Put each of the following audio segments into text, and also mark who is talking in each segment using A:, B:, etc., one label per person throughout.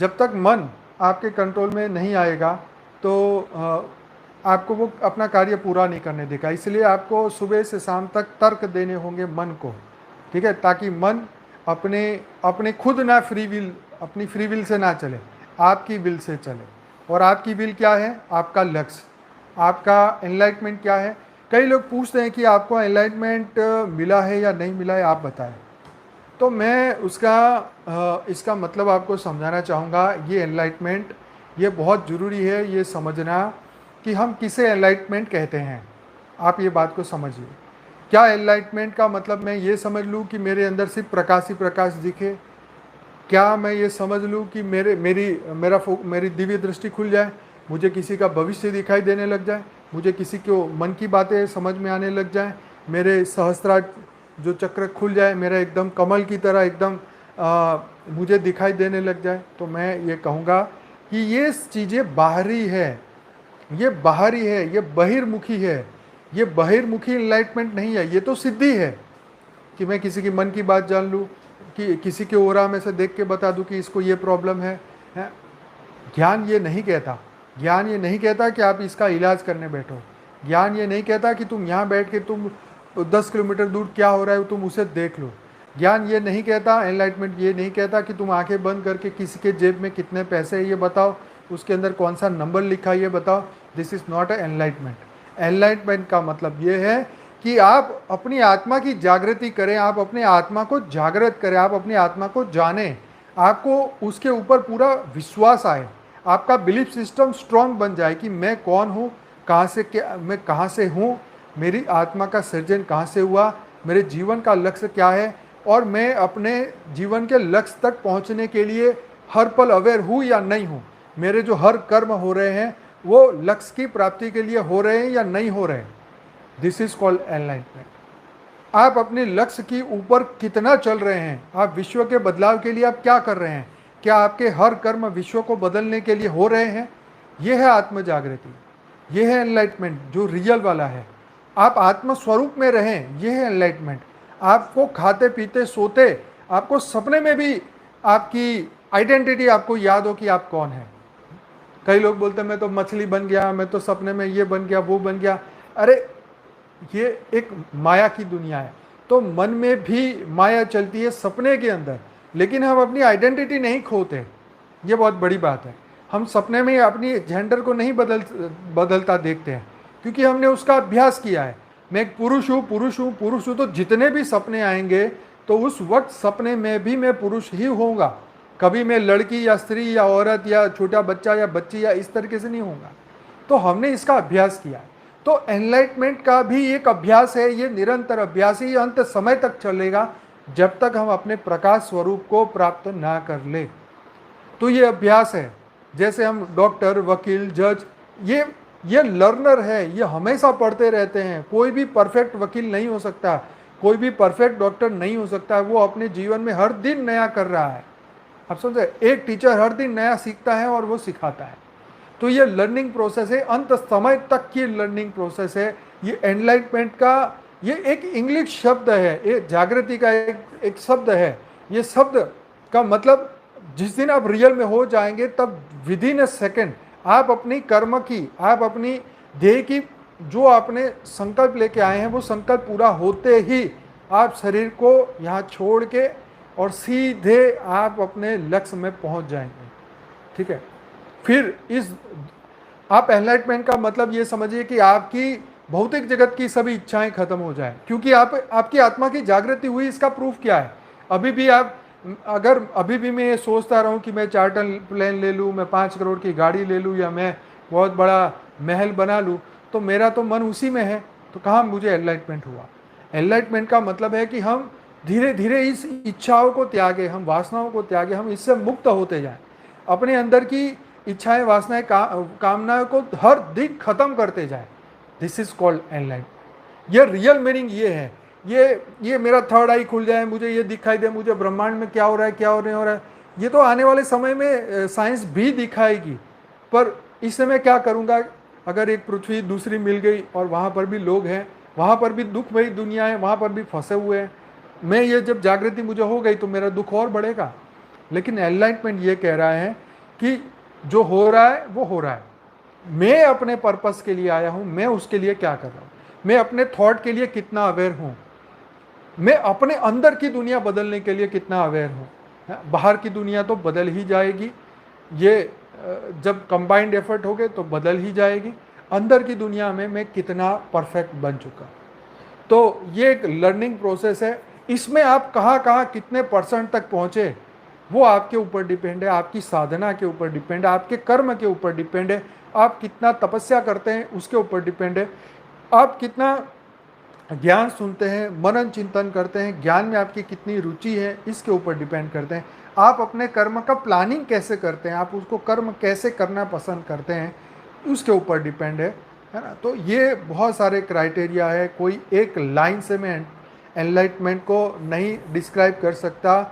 A: जब तक मन आपके कंट्रोल में नहीं आएगा तो आपको वो अपना कार्य पूरा नहीं करने देगा। इसलिए आपको सुबह से शाम तक तर्क देने होंगे मन को, ठीक है, ताकि मन अपने अपने खुद ना अपनी फ्री विल से ना चले, आपकी विल से चले। और आपकी विल क्या है? आपका लक्ष्य, आपका एनलाइटमेंट क्या है? कई लोग पूछते हैं कि आपको एनलाइटमेंट मिला है या नहीं मिला है, आप बताएं। तो मैं इसका मतलब आपको समझाना चाहूँगा। ये एनलाइटमेंट, ये बहुत ज़रूरी है ये समझना कि हम किसे एनलाइटमेंट कहते हैं। आप ये बात को समझिए। क्या एनलाइटमेंट का मतलब मैं ये समझ लूँ कि मेरे अंदर सिर्फ प्रकाश ही प्रकाश दिखे? क्या मैं ये समझ लूँ कि मेरी दिव्य दृष्टि खुल जाए, मुझे किसी का भविष्य दिखाई देने लग जाए, मुझे किसी को मन की बातें समझ में आने लग जाए, मेरे सहस्त्रार जो चक्र खुल जाए, मेरा एकदम कमल की तरह एकदम मुझे दिखाई देने लग जाए? तो मैं ये कहूँगा कि ये चीज़ें बाहरी है, ये बाहरी है, ये बहिर्मुखी है। ये बहिर्मुखी एनलाइटमेंट नहीं है, ये तो सिद्धि है कि मैं किसी की मन की बात जान लूँ, कि किसी के ओरा में से देख के बता दूँ कि इसको ये प्रॉब्लम है। ज्ञान ये नहीं कहता, ज्ञान ये नहीं कहता कि आप इसका इलाज करने बैठो। ज्ञान ये नहीं कहता कि तुम यहाँ बैठ के तुम 10 किलोमीटर दूर क्या हो रहा है तुम उसे देख लो। ज्ञान ये नहीं कहता, एनलाइटमेंट ये नहीं कहता कि तुम आंखें बंद करके किसी के जेब में कितने पैसे है ये बताओ, उसके अंदर कौन सा नंबर लिखा है ये बताओ। This is not a enlightenment. Enlightenment का मतलब ये है कि आप अपनी आत्मा की जागृति करें, आप अपने आत्मा को जागृत करें, आप अपनी आत्मा को जानें, आपको उसके ऊपर पूरा विश्वास आए, आपका बिलीफ सिस्टम स्ट्रांग बन जाए कि मैं कौन हूँ, मैं कहाँ से हूँ, मेरी आत्मा का सृजन कहाँ से हुआ, मेरे जीवन का लक्ष्य क्या है, और मैं अपने जीवन के लक्ष्य तक पहुँचने के लिए हर पल अवेयर हूँ या नहीं हूँ। मेरे जो हर कर्म हो रहे हैं वो लक्ष्य की प्राप्ति के लिए हो रहे हैं या नहीं हो रहे हैं। This is called enlightenment. आप अपने लक्ष्य की ऊपर कितना चल रहे हैं, आप विश्व के बदलाव के लिए आप क्या कर रहे हैं, क्या आपके हर कर्म विश्व को बदलने के लिए हो रहे हैं? यह है आत्म जागृति, यह है एनलाइटमेंट जो रियल वाला है। आप आत्म स्वरूप में रहें, यह है एनलाइटमेंट। आपको खाते पीते सोते, आपको सपने में भी आपकी आइडेंटिटी आपको याद हो कि आप कौन हैं। कई लोग बोलते हैं मैं तो मछली बन गया, मैं तो सपने में ये बन गया वो बन गया। अरे ये एक माया की दुनिया है, तो मन में भी माया चलती है सपने के अंदर, लेकिन हम अपनी आइडेंटिटी नहीं खोते। ये बहुत बड़ी बात है। हम सपने में अपनी जेंडर को नहीं बदलता देखते हैं, क्योंकि हमने उसका अभ्यास किया है। मैं एक पुरुष हूँ, पुरुष हूँ, पुरुष हूँ, तो जितने भी सपने आएंगे तो उस वक्त सपने में भी मैं पुरुष ही होऊंगा। कभी मैं लड़की या स्त्री या औरत या छोटा बच्चा या बच्ची या इस तरीके से नहीं होऊंगा। तो हमने इसका अभ्यास किया है। तो एनलाइटमेंट का भी एक अभ्यास है, ये निरंतर अभ्यास ही अंत समय तक चलेगा जब तक हम अपने प्रकाश स्वरूप को प्राप्त ना कर ले। तो ये अभ्यास है। जैसे हम डॉक्टर, वकील, जज, ये लर्नर है, ये हमेशा पढ़ते रहते हैं। कोई भी परफेक्ट वकील नहीं हो सकता, कोई भी परफेक्ट डॉक्टर नहीं हो सकता। वो अपने जीवन में हर दिन नया कर रहा है। आप समझे, एक टीचर हर दिन नया सीखता है और वो सिखाता है। तो ये लर्निंग प्रोसेस है, अंत समय तक की लर्निंग प्रोसेस है। ये एनलाइटमेंट का ये एक इंग्लिश शब्द है, ये जागृति का एक शब्द है। ये शब्द का मतलब जिस दिन आप रियल में हो जाएंगे तब विद इन ए सेकेंड आप अपनी कर्म की, आप अपनी ध्येय की, जो आपने संकल्प लेके आए हैं वो संकल्प पूरा होते ही आप शरीर को यहाँ छोड़ के और सीधे आप अपने लक्ष्य में पहुँच जाएंगे। ठीक है, फिर आप एनलाइटमेंट का मतलब ये समझिए कि आपकी भौतिक जगत की सभी इच्छाएं खत्म हो जाए, क्योंकि आपकी आत्मा की जागृति हुई। इसका प्रूफ क्या है? अभी भी मैं ये सोचता रहूं कि मैं चार्टर प्लेन ले लूं, मैं 5 करोड़ की गाड़ी ले लूं, या मैं बहुत बड़ा महल बना लूं, तो मेरा तो मन उसी में है, तो कहाँ मुझे एनलाइटमेंट हुआ? एनलाइटमेंट का मतलब है कि हम धीरे धीरे इस इच्छाओं को त्यागे, हम वासनाओं को त्यागे, हम इससे मुक्त होते जाएं, अपने अंदर की इच्छाएं, वासनाएं, कामनाओं को हर दिन खत्म करते जाए। This is called enlightenment. ये रियल मीनिंग ये है। ये मेरा थर्ड आई खुल जाए, मुझे ये दिखाई दे, मुझे ब्रह्मांड में क्या हो रहा है, क्या हो रहा है, ये तो आने वाले समय में साइंस भी दिखाएगी। पर इस समय क्या करूँगा? अगर एक पृथ्वी दूसरी मिल गई और वहाँ पर भी लोग हैं, वहाँ पर भी दुख भरी दुनिया है, वहाँ पर भी फंसे हुए हैं, मैं ये जब जागृति मुझे हो गई तो मेरा दुख और बढ़ेगा। लेकिन एनलाइटमेंट ये कह रहा है कि जो हो रहा है वो हो रहा है, मैं अपने पर्पस के लिए आया हूं, मैं उसके लिए क्या कर रहा हूं, मैं अपने थॉट के लिए कितना अवेयर हूं, मैं अपने अंदर की दुनिया बदलने के लिए कितना अवेयर हूं। बाहर की दुनिया तो बदल ही जाएगी, ये जब कंबाइंड एफर्ट हो गए तो बदल ही जाएगी। अंदर की दुनिया में मैं कितना परफेक्ट बन चुका, तो ये एक लर्निंग प्रोसेस है। इसमें आप कहाँ कहाँ कितने % तक पहुँचे वो आपके ऊपर डिपेंड है, आपकी साधना के ऊपर डिपेंड है, आपके कर्म के ऊपर डिपेंड है, आप कितना तपस्या करते हैं उसके ऊपर डिपेंड है, आप कितना ज्ञान सुनते हैं, मनन चिंतन करते हैं, ज्ञान में आपकी कितनी रुचि है इसके ऊपर डिपेंड करते हैं। आप अपने कर्म का प्लानिंग कैसे करते हैं, आप उसको कर्म कैसे करना पसंद करते हैं उसके ऊपर डिपेंड है ना। तो ये बहुत सारे क्राइटेरिया है, कोई एक लाइन से मैं एनलाइटमेंट को नहीं डिस्क्राइब कर सकता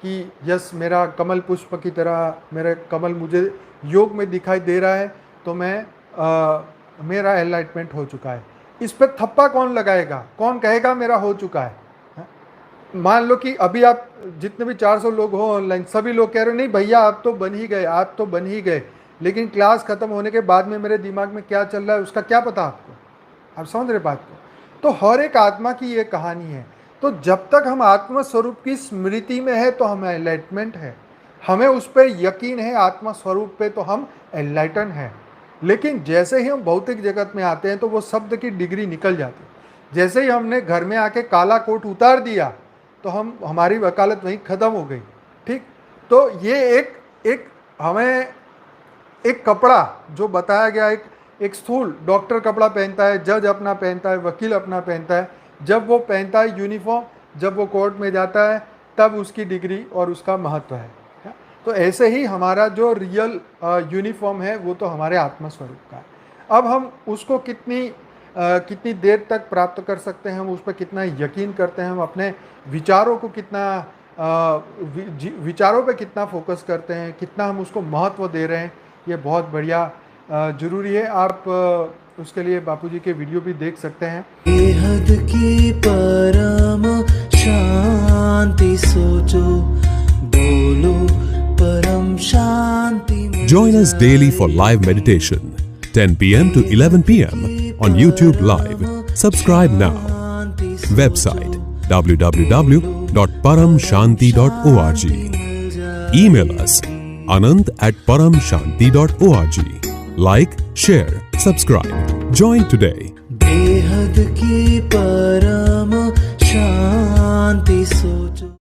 A: कि यस मेरा कमल पुष्प की तरह मेरा कमल मुझे योग में दिखाई दे रहा है तो मेरा एनलाइटमेंट हो चुका है। इस पर थप्पा कौन लगाएगा, कौन कहेगा मेरा हो चुका है? मान लो कि अभी आप जितने भी 400 लोग हो ऑनलाइन, सभी लोग कह रहे हो नहीं भैया आप तो बन ही गए, आप तो बन ही गए, लेकिन क्लास खत्म होने के बाद में मेरे दिमाग में क्या चल रहा है उसका क्या पता आपको? आप समझ रहे बात को? तो हर एक आत्मा की ये कहानी है। तो जब तक हम आत्मा स्वरूप की स्मृति में है तो हमें एनलाइटमेंट है, हमें उस पर यकीन है, आत्मा स्वरूप पे तो हम एनलाइटन है। लेकिन जैसे ही हम भौतिक जगत में आते हैं तो वो शब्द की डिग्री निकल जाती है। जैसे ही हमने घर में आके काला कोट उतार दिया तो हमारी वकालत वहीं ख़त्म हो गई। ठीक, तो ये एक हमें एक कपड़ा जो बताया गया, एक स्थूल डॉक्टर कपड़ा पहनता है, जज अपना पहनता है, वकील अपना पहनता है, जब वो पहनता है यूनिफॉर्म, जब वो कोर्ट में जाता है तब उसकी डिग्री और उसका महत्व है। तो ऐसे ही हमारा जो रियल यूनिफॉर्म है वो तो हमारे आत्मा स्वरूप का है। अब हम उसको कितनी देर तक प्राप्त कर सकते हैं, हम उस पर कितना यकीन करते हैं, हम अपने विचारों को विचारों पे कितना फोकस करते हैं, कितना हम उसको महत्व दे रहे हैं, ये बहुत बढ़िया ज़रूरी है। आप उसके लिए बापूजी के वीडियो भी देख सकते हैं।
B: बेहद की परम शांति सोचो, बोलो परम शांति।
C: Join us daily for live meditation, 10 p.m. to 11 p.m. on YouTube Live. Subscribe now. Website www.paramshanti.org. Email us anant@paramshanti.org. Like, share, subscribe. Join today.
B: बेहद की परम शांति सोचो।